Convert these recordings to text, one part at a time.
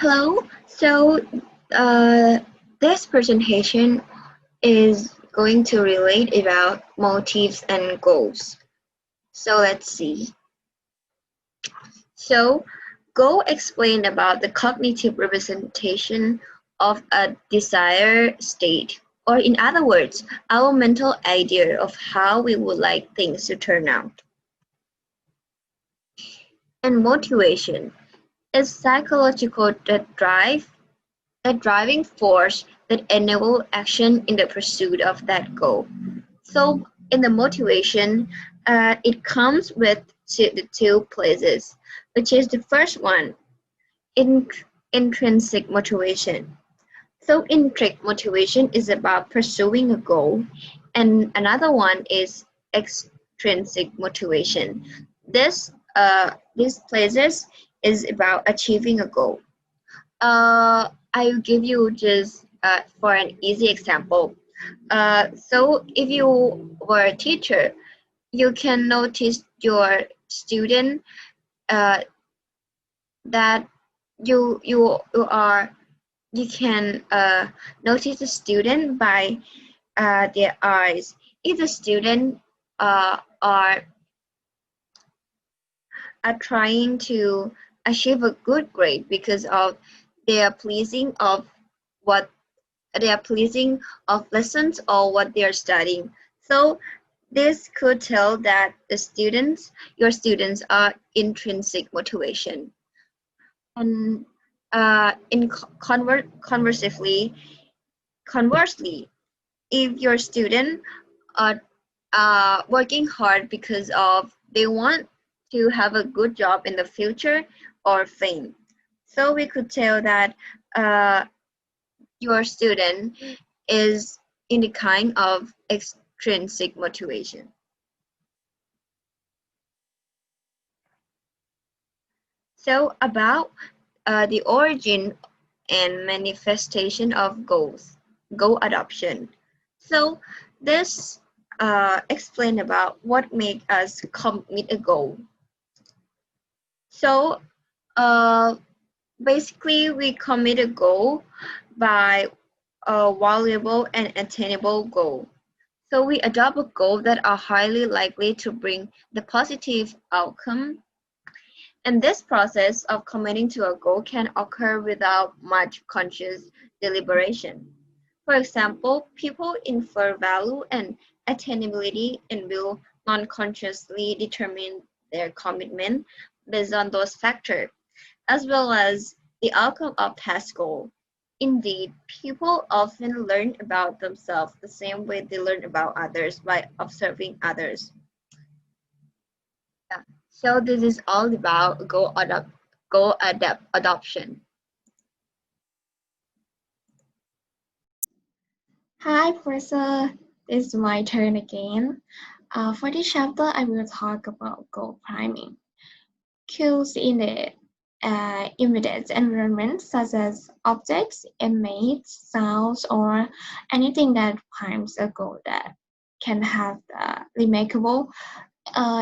Hello. Uh, this presentation is going to relate about motives and goals. So, let's see. So, goal explain about the cognitive representation of a desired state, or in other words, our mental idea of how we would like things to turn out. And motivation is psychological the driving force that enable action in the pursuit of that goal. So in the motivation, it comes with the two places, which is the first one, in, intrinsic motivation. So intrinsic motivation is about pursuing a goal, and another one is extrinsic motivation. These places is about achieving a goal. I'll give you just for an easy example. So if you were a teacher, you can notice your student uh, that you are you can notice the student by their eyes. If the student are trying to achieve a good grade because of they are pleasing of what they are pleasing of lessons or what they are studying. So this could tell that your students are intrinsic motivation. And conversely, if your student are working hard because of they want to have a good job in the future or fame, so we could tell that uh, your student is in the kind of extrinsic motivation. So about the origin and manifestation of goal adoption. So this explain about what make us commit a goal. So uh, basically we commit a goal by a valuable and attainable goal. So we adopt a goal that are highly likely to bring the positive outcome. And this process of committing to a goal can occur without much conscious deliberation. For example, people infer value and attainability and will non-consciously determine their commitment based on those factors, as well as the outcome of past goal. Indeed, people often learn about themselves the same way they learn about others by observing others. Yeah. So this is all about adoption. Hi, Professor. It's my turn again. For this chapter, I will talk about goal priming. Cues in the immediate environment, such as objects, images, sounds, or anything that primes a goal that can have the remarkable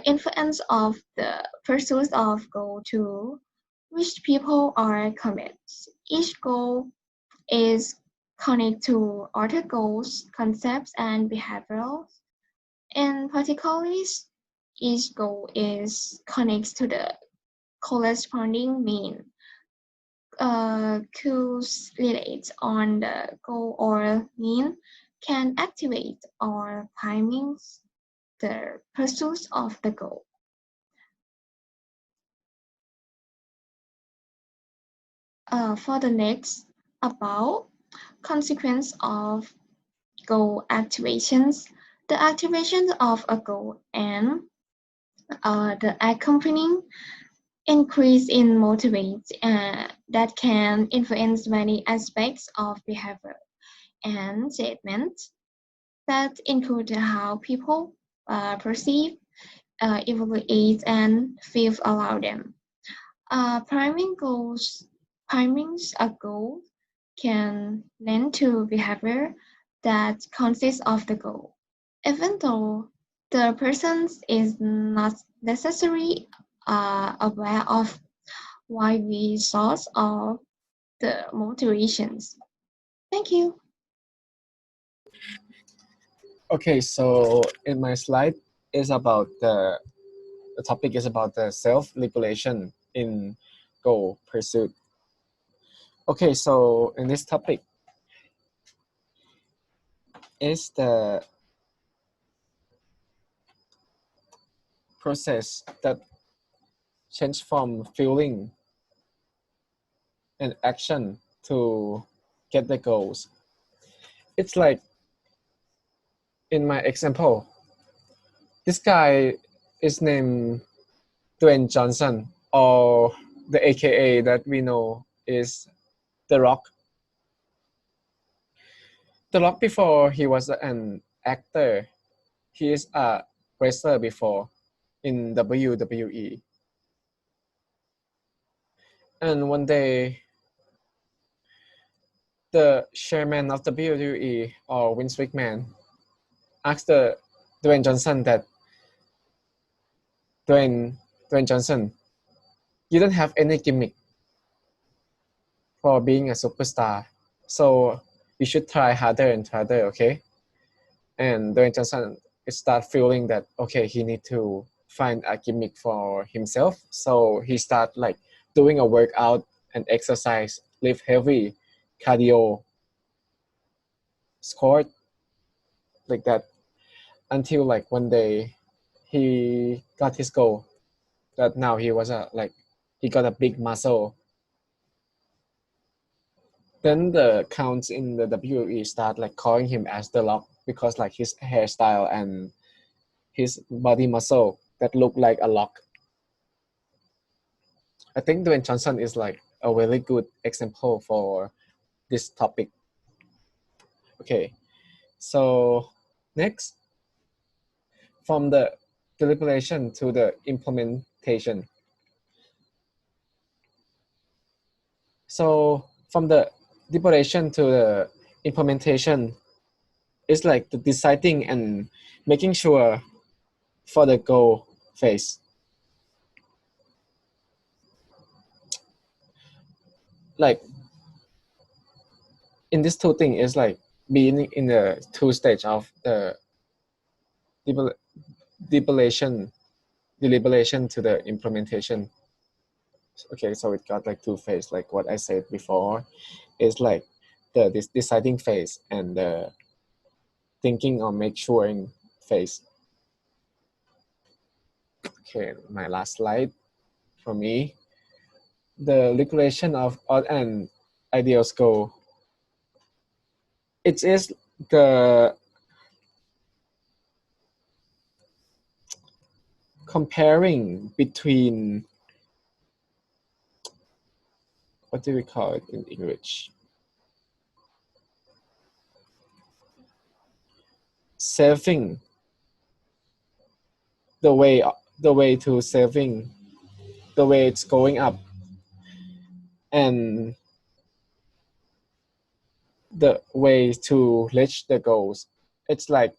influence of the pursuit of goal to which people are committed. Each goal is connected to other goals, concepts, and behaviors. In particular, each goal is connected to the corresponding mean. Cues related on the goal or mean can activate or priming the pursuit of the goal. For the next, about consequence of goal activations, the activation of a goal and the accompanying increase in motivate that can influence many aspects of behavior and statement that include how people perceive, evaluate, and feel around them. Priming a goal can lend to behavior that consists of the goal, even though the person is not necessarily aware of why we thought of the motivations. Thank you. Okay, so in my slide is about the topic is about the self-regulation in goal pursuit. Okay, so in this topic is the process that change from feeling and action to get the goals. It's like in my example, this guy is named Dwayne Johnson, or the AKA that we know is The Rock. The Rock before he was an actor, he is a wrestler before in WWE. And one day, the chairman of WWE, or Vince McMahon, asked the Dwayne Johnson that Dwayne Johnson, you don't have any gimmick for being a superstar, so you should try harder and harder, okay? And Dwayne Johnson start feeling that okay, he need to find a gimmick for himself, so he start like doing a workout and exercise, lift heavy, cardio, squat, like that, until like one day he got his goal, that now he was he got a big muscle. Then the counts in the WWE start like calling him as the Lock because like his hairstyle and his body muscle that look like a lock. I think Dwayne Johnson is like a really good example for this topic. Okay, so next, from the deliberation to the implementation. So from the deliberation to the implementation is like the deciding and making sure for the goal phase. Like in this two thing is like being in the two stage of the deliberation to the implementation. Okay, so it got like two phase, like what I said before is like this deciding phase and the thinking or make sureing phase. Okay, my last slide for me, the regulation of odd and ideal goal. It is the comparing between, what do we call it in English? Saving, the way to saving, the way it's going up, and the way to reach the goals. It's like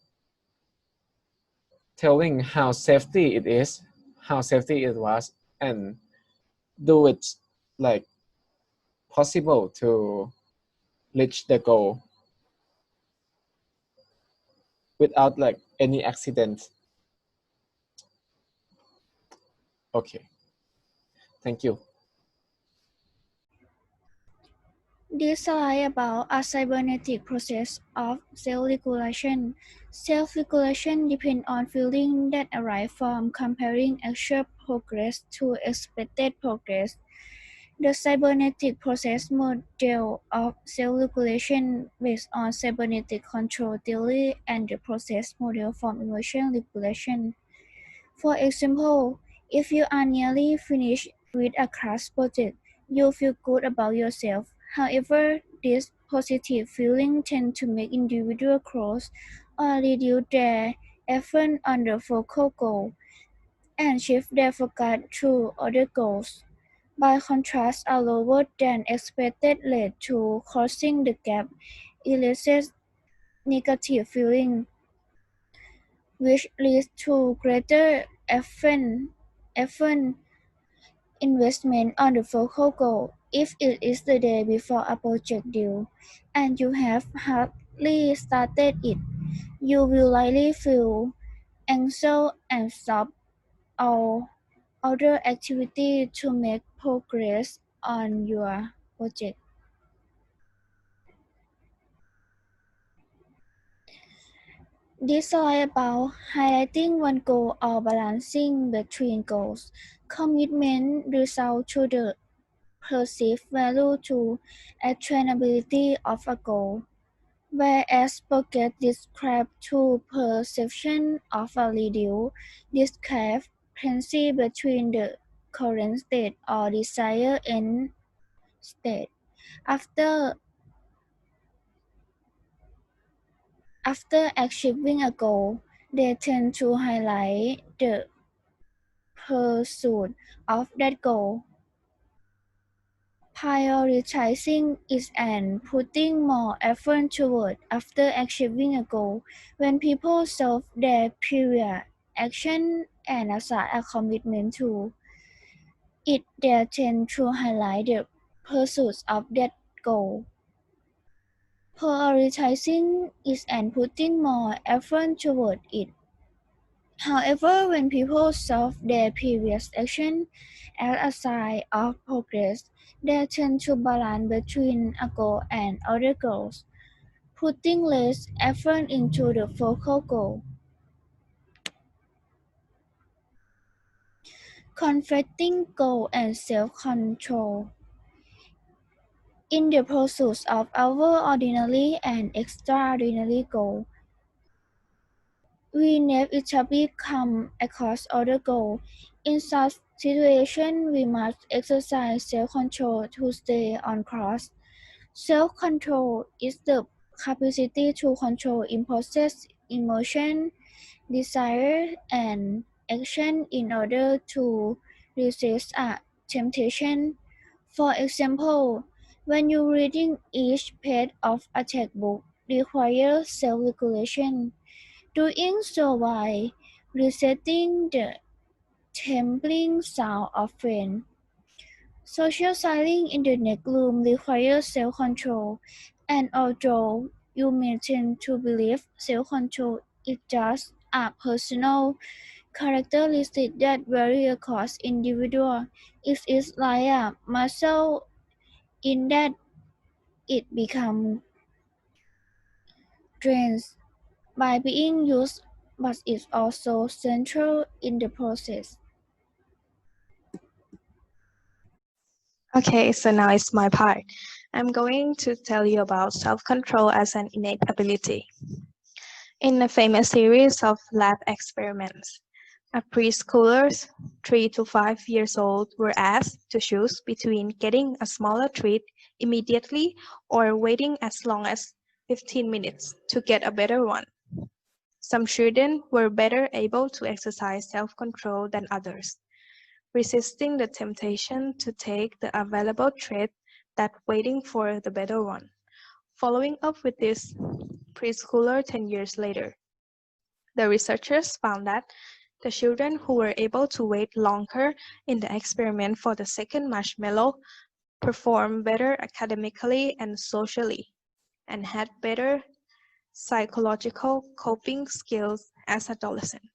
telling how safety it is, how safety it was, and do it like possible to reach the goal without like any accident. Okay, thank you. This slide about a cybernetic process of self-regulation. Self-regulation depends on feelings that arise from comparing actual progress to expected progress. The cybernetic process model of self-regulation based on cybernetic control theory and the process model from emotion regulation. For example, if you are nearly finished with a class project, you feel good about yourself. However, these positive feelings tend to make individuals close or reduce their effort on the focal goal and shift their focus to other goals. By contrast, a lower than expected rate to closing the gap elicits negative feelings, which leads to greater effort investment on the focal goal. If it is the day before a project due and you have hardly started it, you will likely feel anxious and stop all other activity to make progress on your project. This slide about highlighting one goal or balancing between goals. Commitment results to the perceived value to attainability of a goal, whereas progress describes to perception of a reduced discrepancy between the current state or desired end state. After achieving a goal, they tend to highlight the pursuit of that goal. Prioritizing it and putting more effort toward after achieving a goal. When people solve their previous action and assign a commitment to it, they tend to highlight the pursuit of that goal. Prioritizing it and putting more effort toward it. However, when people solve their previous action as a sign of progress, they tend to balance between a goal and other goals, putting less effort into the focal goal. Conflicting goal and self-control. In the pursuit of our ordinary and extraordinary goal, we inevitably come across other goals. In such situations, we must exercise self-control to stay on course. Self-control is the capacity to control impulses, emotion, desire, and action in order to resist a temptation. For example, when you're reading each page of a textbook requires self-regulation. Doing so by resetting the tempting sound of friends. Socializing in the next room requires self-control, and although you may tend to believe self-control is just a personal characteristic that varies across individuals, it is like a muscle in that it becomes drained by being used, but is also central in the process. Okay, so now it's my part. I'm going to tell you about self-control as an innate ability. In a famous series of lab experiments, preschoolers 3 to 5 years old were asked to choose between getting a smaller treat immediately or waiting as long as 15 minutes to get a better one. Some children were better able to exercise self-control than others, resisting the temptation to take the available treat than waiting for the better one. Following up with this preschooler 10 years later, the researchers found that the children who were able to wait longer in the experiment for the second marshmallow performed better academically and socially, and had better psychological coping skills as adolescents.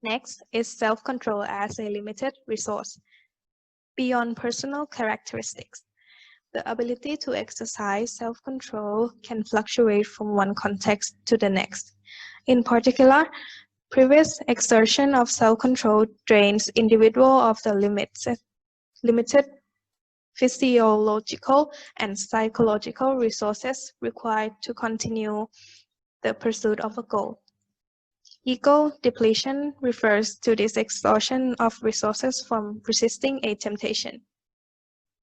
Next is self-control as a limited resource. Beyond personal characteristics, the ability to exercise self-control can fluctuate from one context to the next. In particular, previous exertion of self-control drains individual of the limited physiological and psychological resources required to continue the pursuit of a goal. Ego depletion refers to this exhaustion of resources from resisting a temptation.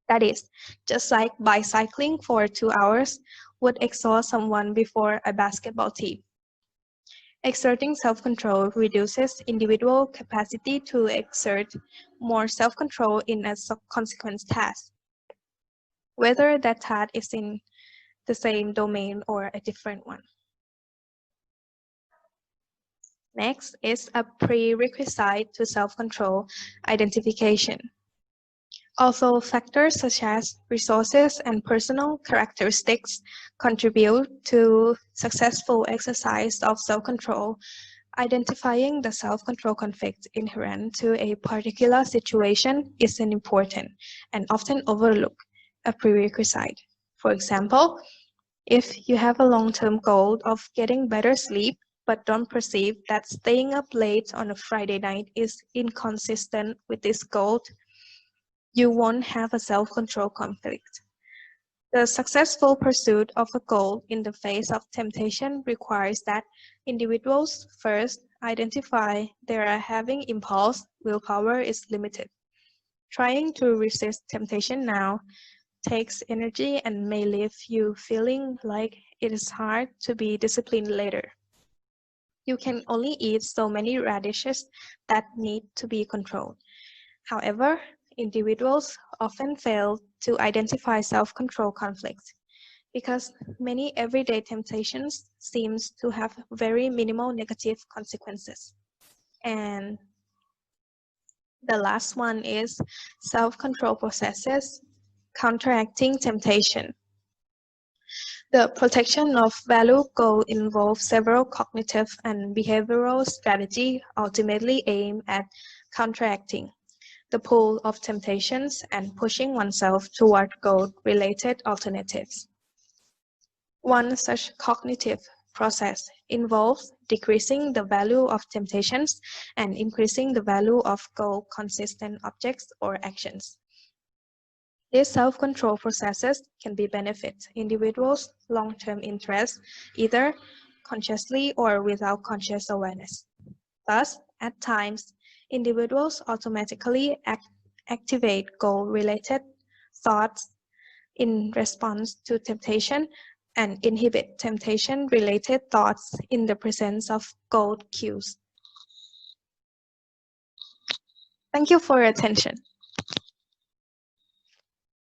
That is, just like bicycling for 2 hours would exhaust someone before a basketball team. Exerting self-control reduces individual capacity to exert more self-control in a consequent task, whether that task is in the same domain or a different one. Next is a prerequisite to self-control: identification. Also, factors such as resources and personal characteristics contribute to successful exercise of self-control. Identifying the self-control conflict inherent to a particular situation is an important and often overlooked a prerequisite. For example, if you have a long-term goal of getting better sleep, but don't perceive that staying up late on a Friday night is inconsistent with this goal, you won't have a self-control conflict. The successful pursuit of a goal in the face of temptation requires that individuals first identify their having impulse willpower is limited. Trying to resist temptation now takes energy and may leave you feeling like it is hard to be disciplined later. You can only eat so many radishes that need to be controlled. However, individuals often fail to identify self-control conflicts because many everyday temptations seem to have very minimal negative consequences. And the last one is self-control processes counteracting temptation. The protection of value goal involves several cognitive and behavioral strategies ultimately aimed at counteracting the pull of temptations and pushing oneself toward goal-related alternatives. One such cognitive process involves decreasing the value of temptations and increasing the value of goal-consistent objects or actions. These self-control processes can benefit individuals' long-term interests, either consciously or without conscious awareness. Thus, at times, individuals automatically activate goal-related thoughts in response to temptation and inhibit temptation-related thoughts in the presence of goal cues. Thank you for your attention.